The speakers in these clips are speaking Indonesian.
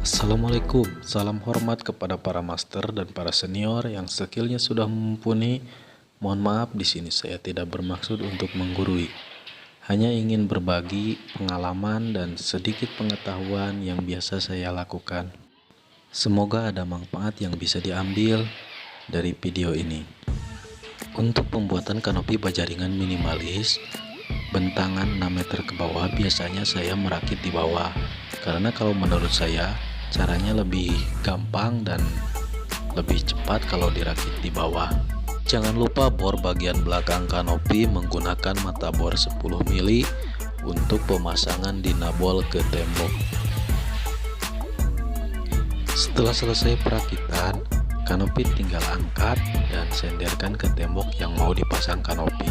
Assalamualaikum, salam hormat kepada para master dan para senior yang skillnya sudah mumpuni. Mohon maaf, di sini saya tidak bermaksud untuk menggurui, hanya ingin berbagi pengalaman dan sedikit pengetahuan yang biasa saya lakukan. Semoga ada manfaat yang bisa diambil dari video ini. Untuk pembuatan kanopi bajaringan minimalis, bentangan 6 meter ke bawah biasanya saya merakit di bawah, karena kalau menurut saya caranya lebih gampang dan lebih cepat kalau dirakit di bawah. Jangan lupa bor bagian belakang kanopi menggunakan mata bor 10 mili untuk pemasangan dinabol ke tembok. Setelah selesai perakitan, kanopi tinggal angkat dan senderkan ke tembok yang mau dipasang kanopi.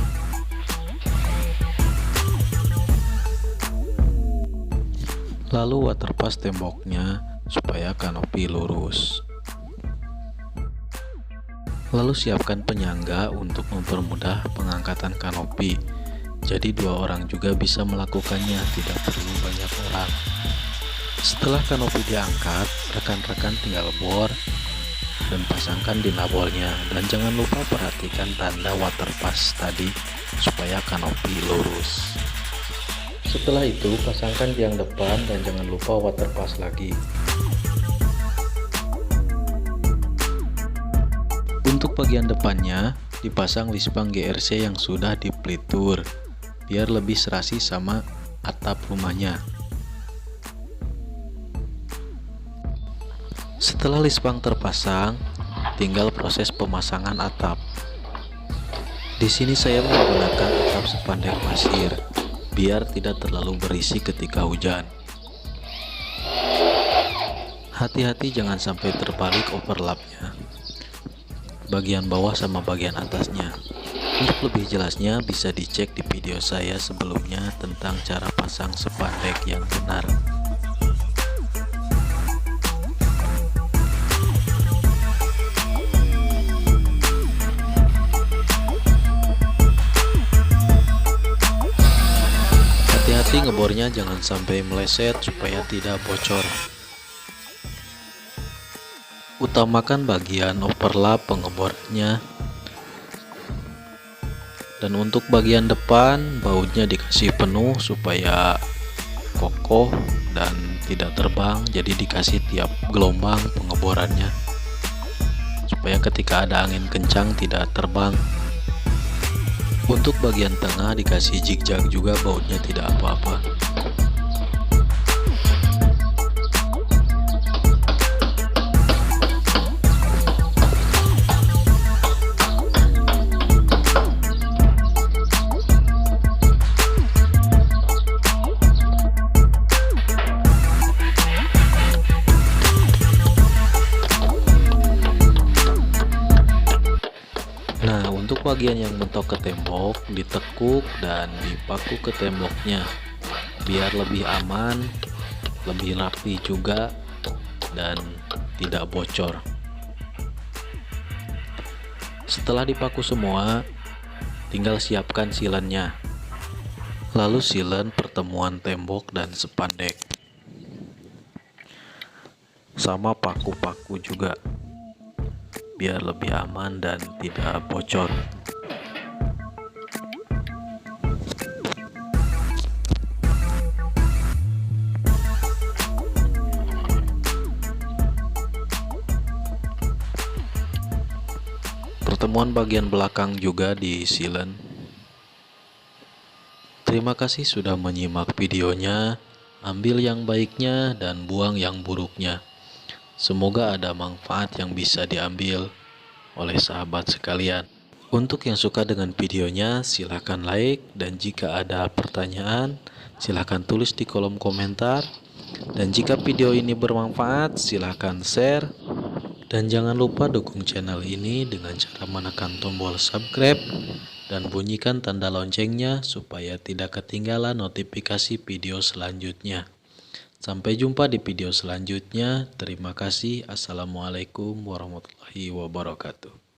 Lalu waterpas temboknya supaya kanopi lurus. Lalu siapkan penyangga untuk mempermudah pengangkatan kanopi. Jadi 2 orang juga bisa melakukannya, tidak perlu banyak orang. Setelah kanopi diangkat, rekan-rekan tinggal bor dan pasangkan dinabolnya, dan jangan lupa perhatikan tanda waterpas tadi supaya kanopi lurus. Setelah itu pasangkan tiang depan dan jangan lupa waterpas lagi. Untuk bagian depannya dipasang lispang GRC yang sudah dipelitur biar lebih serasi sama atap rumahnya. Setelah lispang terpasang, tinggal proses pemasangan atap. Di sini saya menggunakan atap spandek pasir biar tidak terlalu berisi ketika hujan. Hati-hati jangan sampai terbalik overlapnya, bagian bawah sama bagian atasnya. Untuk lebih jelasnya bisa dicek di video saya sebelumnya tentang cara pasang spandek yang benar. Hati-hati ngebornya jangan sampai meleset supaya tidak bocor. Utamakan bagian overlap pengeborannya. Dan untuk bagian depan bautnya dikasih penuh supaya kokoh dan tidak terbang, jadi dikasih tiap gelombang pengeborannya supaya ketika ada angin kencang tidak terbang. Untuk bagian tengah dikasih zigzag juga, bautnya tidak apa-apa. Nah, untuk bagian yang mentok ke tembok ditekuk dan dipaku ke temboknya biar lebih aman, lebih rapi juga, dan tidak bocor. Setelah dipaku semua, tinggal siapkan silennya. Lalu silen pertemuan tembok dan spandek sama paku-paku juga biar lebih aman dan tidak bocor. Pertemuan bagian belakang juga di silen. Terima kasih sudah menyimak videonya. Ambil yang baiknya dan buang yang buruknya. Semoga ada manfaat yang bisa diambil oleh sahabat sekalian. Untuk yang suka dengan videonya silahkan like, dan jika ada pertanyaan silahkan tulis di kolom komentar. Dan jika video ini bermanfaat silahkan share, dan jangan lupa dukung channel ini dengan cara menekan tombol subscribe dan bunyikan tanda loncengnya supaya tidak ketinggalan notifikasi video selanjutnya. Sampai jumpa di video selanjutnya. Terima kasih. Assalamualaikum warahmatullahi wabarakatuh.